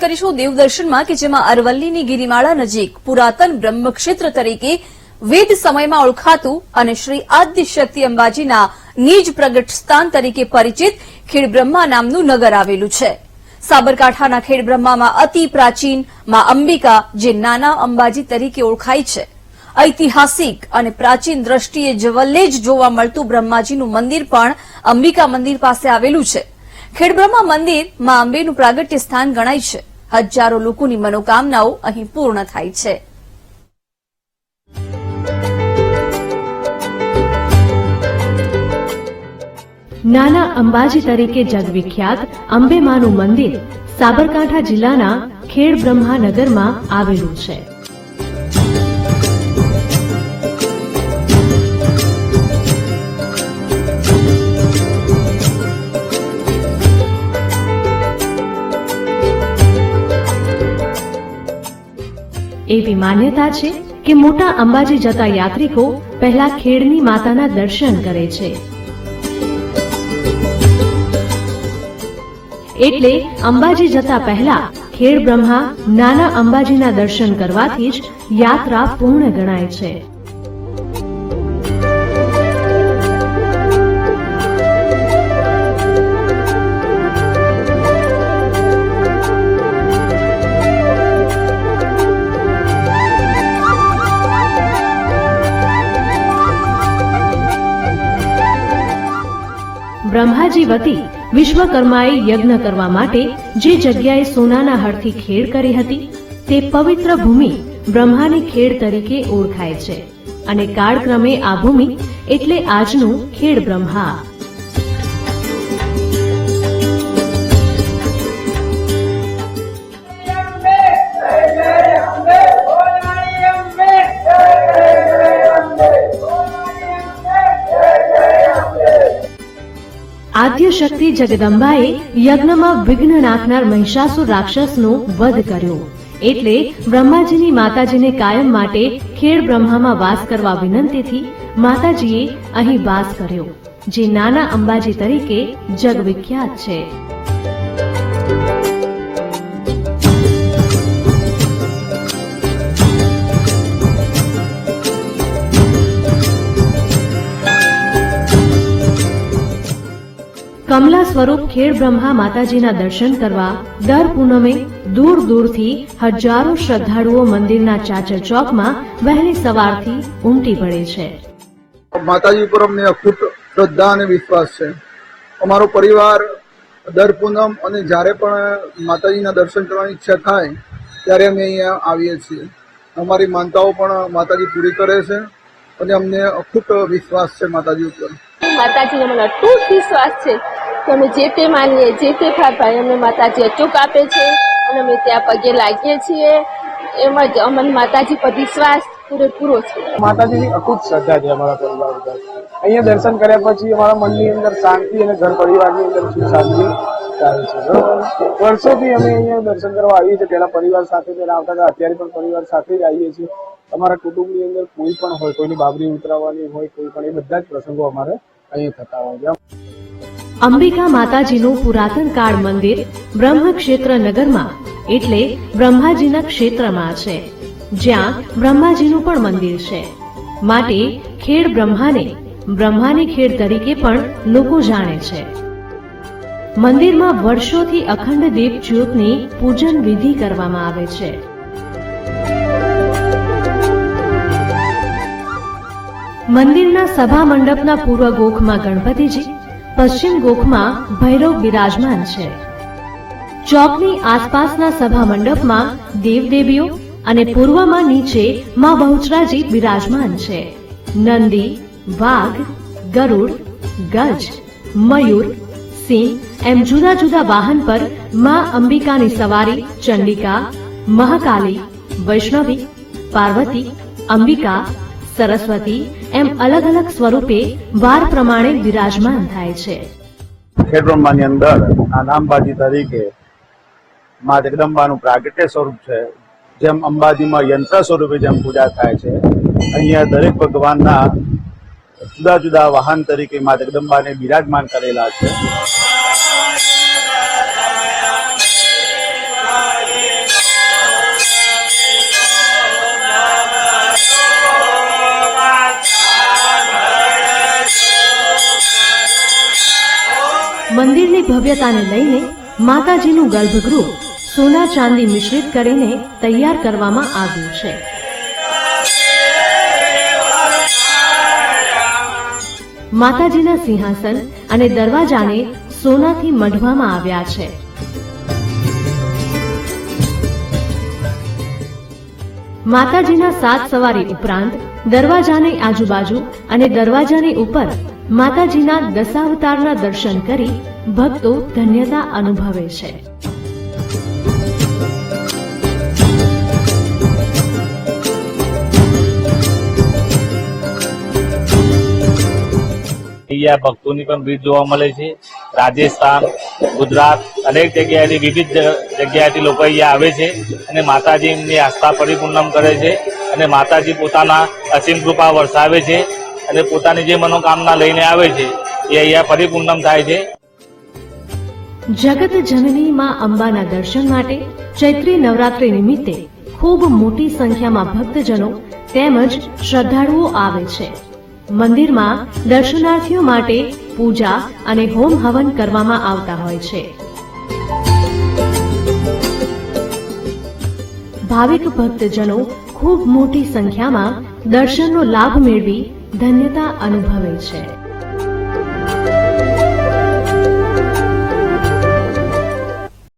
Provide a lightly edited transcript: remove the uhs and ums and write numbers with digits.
કરીશું દેવદર્શનમાં કે જેમાં અરવલ્લીની ગિરિમાળા નજીક પુરાતન બ્રહ્મક્ષેત્ર તરીકે વેદ સમયમાં ઓળખાતું અને શ્રી આદ્યશક્તિ અંબાજીના નિજ પ્રગટ સ્થાન તરીકે પરિચિત ખેડબ્રહ્મા નામનું નગર આવેલું છે। સાબરકાંઠાના ખેડબ્રહ્મામાં અતિ પ્રાચીન માં અંબિકા જે નાના અંબાજી તરીકે ઓળખાય છે। ઐતિહાસિક અને પ્રાચીન દ્રષ્ટિએ જવલ્લે જ જોવા મળતું બ્રહ્માજીનું મંદિર પણ અંબિકા મંદિર પાસે આવેલું છે। ખેડબ્રહ્મા મંદિર માં અંબેનું પ્રાગટ્ય સ્થાન ગણાય છે। હજારો લોકોની મનોકામનાઓ અહીં પૂર્ણ થાય છે। નાના અંબાજી તરીકે જગવિખ્યાત અંબેમાનું મંદિર સાબરકાંઠા જિલ્લાના ખેડબ્રહ્મા નગરમાં આવેલું છે। એવી માન્યતા છે કે મોટા અંબાજી જતા યાત્રિકો પહેલા ખેડની માતાના દર્શન કરે છે, એટલે અંબાજી જતા પહેલા ખેડબ્રહ્મા નાના અંબાજીના દર્શન કરવાથી જ યાત્રા પૂર્ણ ગણાય છે। બ્રહ્માજી વતી વિશ્વકર્માએ યજ્ઞ કરવા માટે જે જગ્યાએ સોનાના હળથી ખેડ કરી હતી તે પવિત્ર ભૂમિ બ્રહ્માની ખેડ તરીકે ઓળખાય છે અને કાળક્રમે આ ભૂમિ એટલે આજનું ખેડબ્રહ્મા। આદ્યશક્તિ જગદંબાએ યજ્ઞમાં વિઘ્ન નાખનાર મહિષાસુર રાક્ષસનો વધ કર્યો, એટલે બ્રહ્માજીની માતાજીને કાયમ માટે ખેડબ્રહ્મામાં વાસ કરવા વિનંતીથી માતાજીએ અહીં વાસ કર્યો, જે નાના અંબાજી તરીકે જગવિખ્યાત છે। કમલા સ્વરૂપ ખેડબ્રહ્મા માતાજીના દર્શન કરવા દર પૂનમે દૂર દૂરથી હજારો શ્રદ્ધાળુઓ મંદિરના ચાચર ચોકમાં વહેલી સવારથી ઉમટી પડે છે। માતાજી પર અમને અખૂટ શ્રદ્ધા અને વિશ્વાસ છે। અમારો પરિવાર દર પૂનમ અને જ્યારે પણ માતાજીના દર્શન કરવાની ઈચ્છા થાય ત્યારે અમે અહીંયા આવીએ છીએ। અમારી માનતાઓ પણ માતાજી પૂરી કરે છે અને અમને અખૂટ વિશ્વાસ છે માતાજી ઉપર। માતાજીને મને અટૂટ વિશ્વાસ છે કે અમે જે તે માનીએ જે તે ભાઈ અમને માતાજી અચૂક આપે છે અને અમે ત્યાં પગે લાગીએ છીએ। એમ જ અમને માતાજી પર વિશ્વાસ પૂરેપૂરો છે। માતાજીની અખૂટ શ્રદ્ધા છે અમારા પરિવાર ઉપર। અહીંયા દર્શન કર્યા પછી અમારા મનની અંદર શાંતિ અને ઘર પરિવારની અંદર સુખ શાંતિ થાય છે। બરોબર, વર્ષોથી અમે અહીંયા દર્શન કરવા આવીએ છીએ। પહેલા પરિવાર સાથે પહેલા આવતા હતા, અત્યારે પણ પરિવાર સાથે જ આવીએ છીએ। અમારા કુટુંબની અંદર કોઈ પણ હોય, કોઈની બાબરી ઉતરાવવાની હોય, કોઈ પણ, એ બધા જ પ્રસંગો અમારે અહીં થતા હોય છે। અંબિકા માતાજીનું પુરાતન કાળ મંદિર બ્રહ્મક્ષેત્ર નગરમાં એટલે બ્રહ્માજીના ક્ષેત્રમાં છે, જ્યાં બ્રહ્માજીનું પણ મંદિર છે, માટે ખેડબ્રહ્માને બ્રહ્માની ખેડ તરીકે પણ લોકો જાણે છે। મંદિરમાં વર્ષોથી અખંડ દીપ જ્યોતની પૂજન વિધિ કરવામાં આવે છે। મંદિરના સભા મંડપના પૂર્વ ગોખમાં ગણપતિજી, પશ્ચિમ ગોખમાં ભૈરવ બિરાજમાન છે। ચોકની આસપાસના સભા મંડપમાં દેવદેવીઓ અને પૂર્વમાં નીચે માં બહુચરાજી બિરાજમાન છે। નંદી, વાઘ, ગરુડ, ગજ, મયુર, સિંહ એમ જુદા જુદા વાહન પર માં અંબિકાની સવારી ચંડિકા, મહાકાલી, વૈષ્ણવી, પાર્વતી, અંબિકા, સરસ્વતી એમ અલગ અલગ સ્વરૂપે વાર પ્રમાણે વિરાજમાન થાય છે। ખેડબ્રહ્માની અંદર નાના અંબાજી તરીકે માં જગદંબાનું પ્રાગટ્ય સ્વરૂપ છે। જેમ અંબાજીમાં યંત્ર સ્વરૂપે જેમ પૂજા થાય છે, અહીંયા દરેક ભગવાનના જુદા જુદા વાહન તરીકે માં જગદંબાને બિરાજમાન કરેલા છે। મંદિરની ભવ્યતાને લઈને માતાજીનું ગર્ભગૃહ સોના ચાંદી મિશ્રિત કરીને તૈયાર કરવામાં આવ્યું છે. માતાજીના સિંહાસન અને દરવાજાને સોનાથી મઢવામાં આવ્યા છે. માતાજીના 7 સવારી ઉપરાંત દરવાજાની આજુબાજુ અને દરવાજાની ઉપર માતાજીના દશાવતારના દર્શન કરી ભક્તો ધન્યતા અનુભવે છે. અહીંયા ભક્તોની પણ ભીડ જોવા મળે છે. રાજસ્થાન, ગુજરાત અનેક જગ્યાએથી વિવિધ જગ્યાએથી લોકો અહીંયા આવે છે અને માતાજીની આસ્થા પરિપૂર્ણ કરે છે અને માતાજી પોતાના અસીમ કૃપા વરસાવે છે અને પોતાની જે મનોકામના લઈને આવે છે એ અહીંયા પરિપૂર્ણ થાય છે. જગત જનની માં અંબાના દર્શન માટે ચૈત્રી નવરાત્રી નિમિત્તે ખૂબ મોટી સંખ્યામાં ભક્તજનો તેમજ શ્રદ્ધાળુઓ આવે છે. મંદિરમાં દર્શનાર્થીઓ માટે પૂજા અને હોમ હવન કરવામાં આવતા હોય છે. ભાવિક ભક્તજનો ખૂબ મોટી સંખ્યામાં દર્શનનો લાભ મેળવી ધન્યતા અનુભવે છે.